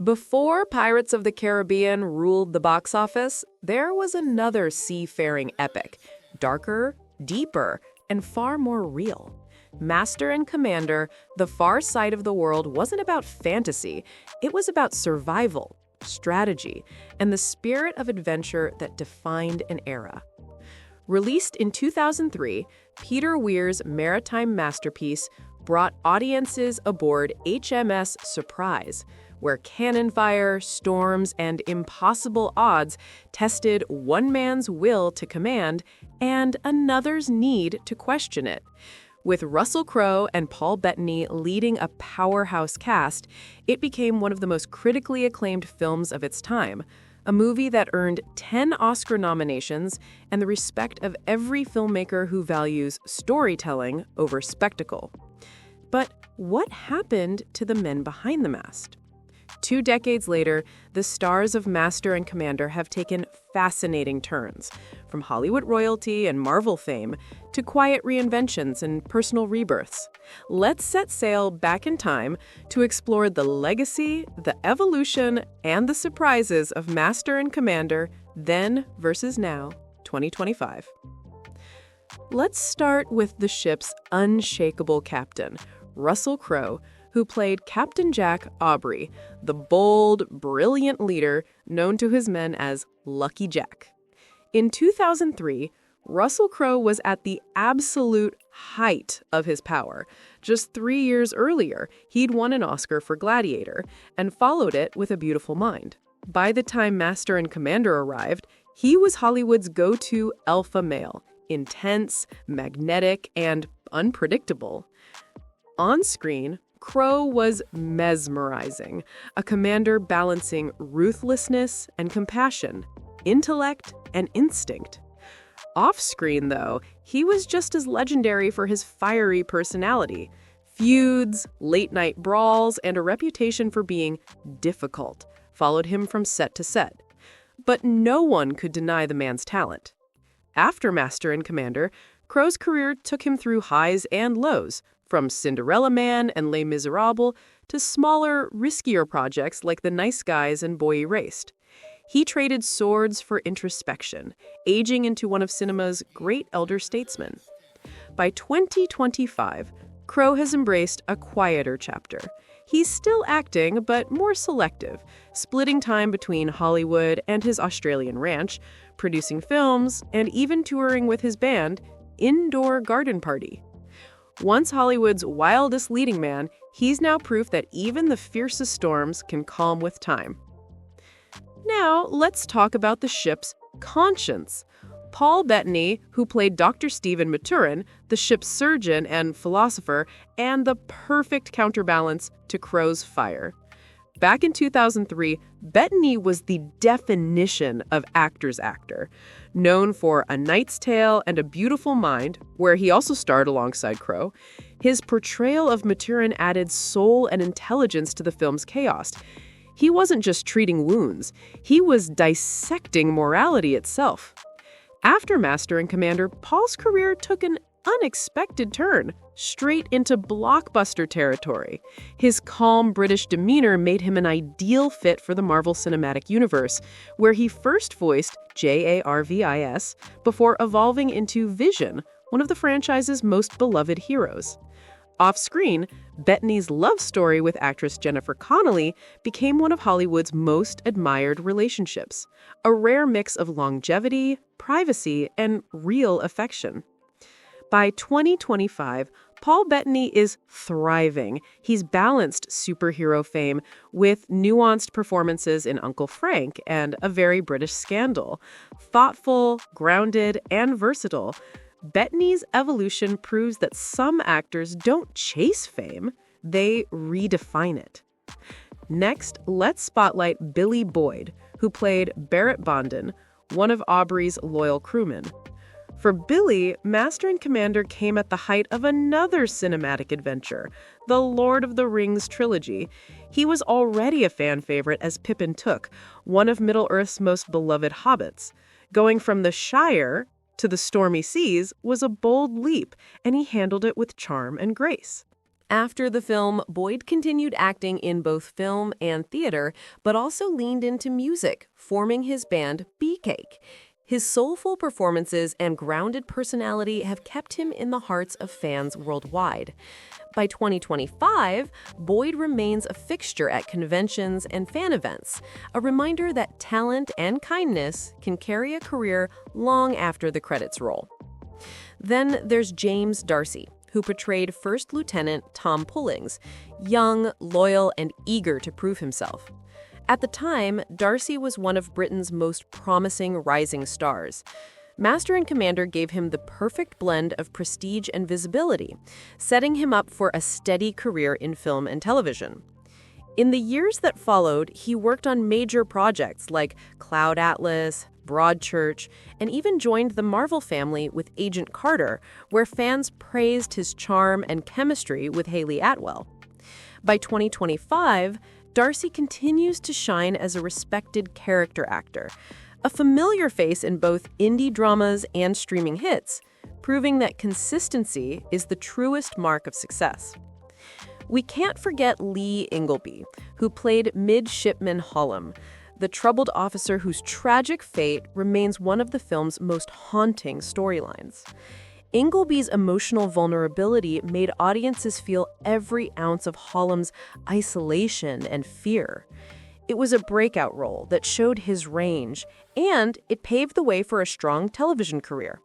Before Pirates of the Caribbean ruled the box office, there was another seafaring epic, darker, deeper, and far more real. Master and Commander, The Far Side of the World wasn't about fantasy, it was about survival, strategy, and the spirit of adventure that defined an era. Released in 2003, Peter Weir's maritime masterpiece brought audiences aboard HMS Surprise, where cannon fire, storms, and impossible odds tested one man's will to command and another's need to question it. With Russell Crowe and Paul Bettany leading a powerhouse cast, it became one of the most critically acclaimed films of its time, a movie that earned 10 Oscar nominations and the respect of every filmmaker who values storytelling over spectacle. But what happened to the men behind the mast? 2 decades later, the stars of Master and Commander have taken fascinating turns, from Hollywood royalty and Marvel fame to quiet reinventions and personal rebirths. Let's set sail back in time to explore the legacy, the evolution, and the surprises of Master and Commander then versus now, 2025. Let's start with the ship's unshakable captain, Russell Crowe, who played Captain Jack Aubrey, the bold, brilliant leader known to his men as Lucky Jack. In 2003, Russell Crowe was at the absolute height of his power. Just 3 years earlier, he'd won an Oscar for Gladiator and followed it with A Beautiful Mind. By the time Master and Commander arrived, he was Hollywood's go-to alpha male, intense, magnetic, and unpredictable. On screen, Crowe was mesmerizing, a commander balancing ruthlessness and compassion, intellect and instinct. Off-screen, though, he was just as legendary for his fiery personality, feuds, late-night brawls, and a reputation for being difficult followed him from set to set. But no one could deny the man's talent. After Master and Commander, Crowe's career took him through highs and lows, from Cinderella Man and Les Miserables to smaller, riskier projects like The Nice Guys and Boy Erased. He traded swords for introspection, aging into one of cinema's great elder statesmen. By 2025, Crowe has embraced a quieter chapter. He's still acting, but more selective, splitting time between Hollywood and his Australian ranch, producing films, and even touring with his band, Indoor Garden Party. Once Hollywood's wildest leading man, he's now proof that even the fiercest storms can calm with time. Now, let's talk about the ship's conscience. Paul Bettany, who played Dr. Stephen Maturin, the ship's surgeon and philosopher, and the perfect counterbalance to Crowe's fire. Back in 2003, Bettany was the definition of actor's actor. Known for A Knight's Tale and A Beautiful Mind, where he also starred alongside Crowe, his portrayal of Maturin added soul and intelligence to the film's chaos. He wasn't just treating wounds, he was dissecting morality itself. After Master and Commander, Paul's career took an unexpected turn, straight into blockbuster territory. His calm British demeanor made him an ideal fit for the Marvel Cinematic Universe, where he first voiced Jarvis before evolving into Vision, one of the franchise's most beloved heroes. Off-screen, Bettany's love story with actress Jennifer Connelly became one of Hollywood's most admired relationships, a rare mix of longevity, privacy, and real affection. By 2025, Paul Bettany is thriving. He's balanced superhero fame with nuanced performances in Uncle Frank and A Very British Scandal. Thoughtful, grounded, and versatile, Bettany's evolution proves that some actors don't chase fame, they redefine it. Next, let's spotlight Billy Boyd, who played Barrett Bondon, one of Aubrey's loyal crewmen. For Billy, Master and Commander came at the height of another cinematic adventure, the Lord of the Rings trilogy. He was already a fan favorite as Pippin Took, one of Middle-earth's most beloved hobbits. Going from the Shire to the stormy seas was a bold leap, and he handled it with charm and grace. After the film, Boyd continued acting in both film and theater, but also leaned into music, forming his band Beefcake. His soulful performances and grounded personality have kept him in the hearts of fans worldwide. By 2025, Boyd remains a fixture at conventions and fan events, a reminder that talent and kindness can carry a career long after the credits roll. Then there's James D'Arcy, who portrayed First Lieutenant Tom Pullings, young, loyal, and eager to prove himself. At the time, D'Arcy was one of Britain's most promising rising stars. Master and Commander gave him the perfect blend of prestige and visibility, setting him up for a steady career in film and television. In the years that followed, he worked on major projects like Cloud Atlas, Broadchurch, and even joined the Marvel family with Agent Carter, where fans praised his charm and chemistry with Hayley Atwell. By 2025, D'Arcy continues to shine as a respected character actor, a familiar face in both indie dramas and streaming hits, proving that consistency is the truest mark of success. We can't forget Lee Ingleby, who played Midshipman Hallam, the troubled officer whose tragic fate remains one of the film's most haunting storylines. Ingleby's emotional vulnerability made audiences feel every ounce of Hallam's isolation and fear. It was a breakout role that showed his range, and it paved the way for a strong television career.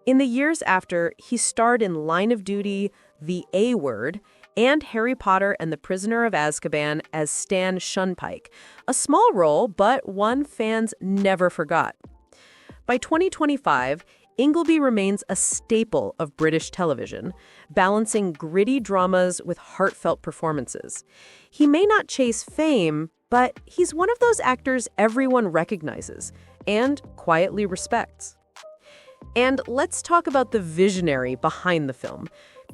In the years after, he starred in Line of Duty, The A Word, and Harry Potter and the Prisoner of Azkaban as Stan Shunpike, a small role, but one fans never forgot. By 2025, Ingleby remains a staple of British television, balancing gritty dramas with heartfelt performances. He may not chase fame, but he's one of those actors everyone recognizes and quietly respects. And let's talk about the visionary behind the film,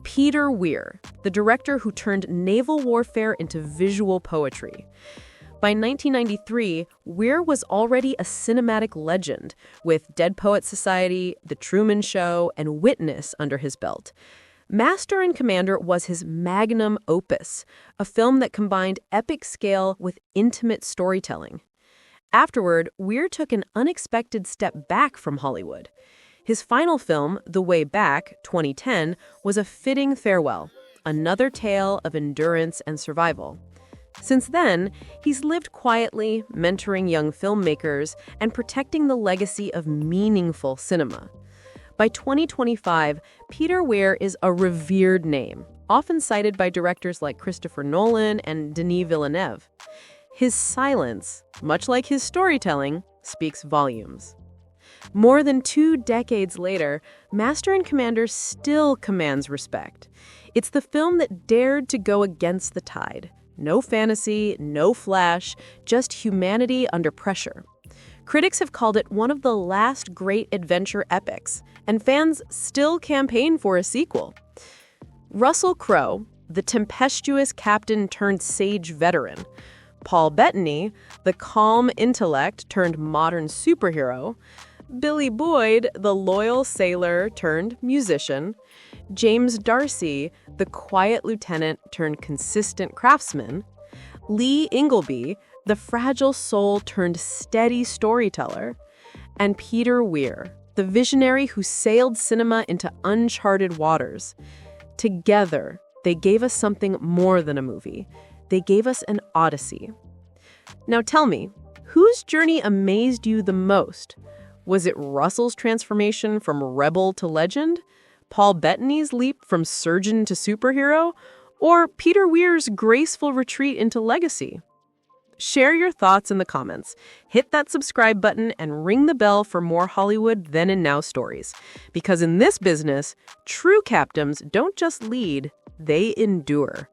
Peter Weir, the director who turned naval warfare into visual poetry. By 1993, Weir was already a cinematic legend, with Dead Poets Society, The Truman Show, and Witness under his belt. Master and Commander was his magnum opus, a film that combined epic scale with intimate storytelling. Afterward, Weir took an unexpected step back from Hollywood. His final film, The Way Back, 2010, was a fitting farewell, another tale of endurance and survival. Since then, he's lived quietly, mentoring young filmmakers and protecting the legacy of meaningful cinema. By 2025, Peter Weir is a revered name, often cited by directors like Christopher Nolan and Denis Villeneuve. His silence, much like his storytelling, speaks volumes. More than 2 decades later, Master and Commander still commands respect. It's the film that dared to go against the tide. No fantasy, no flash, just humanity under pressure. Critics have called it one of the last great adventure epics, and fans still campaign for a sequel. Russell Crowe, the tempestuous captain turned sage veteran. Paul Bettany, the calm intellect turned modern superhero. Billy Boyd, the loyal sailor turned musician. James D'Arcy, the quiet lieutenant turned consistent craftsman. Lee Ingleby, the fragile soul turned steady storyteller. And Peter Weir, the visionary who sailed cinema into uncharted waters. Together, they gave us something more than a movie. They gave us an odyssey. Now tell me, whose journey amazed you the most? Was it Russell's transformation from rebel to legend? Paul Bettany's leap from surgeon to superhero? Or Peter Weir's graceful retreat into legacy? Share your thoughts in the comments. Hit that subscribe button and ring the bell for more Hollywood then and now stories. Because in this business, true captains don't just lead, they endure.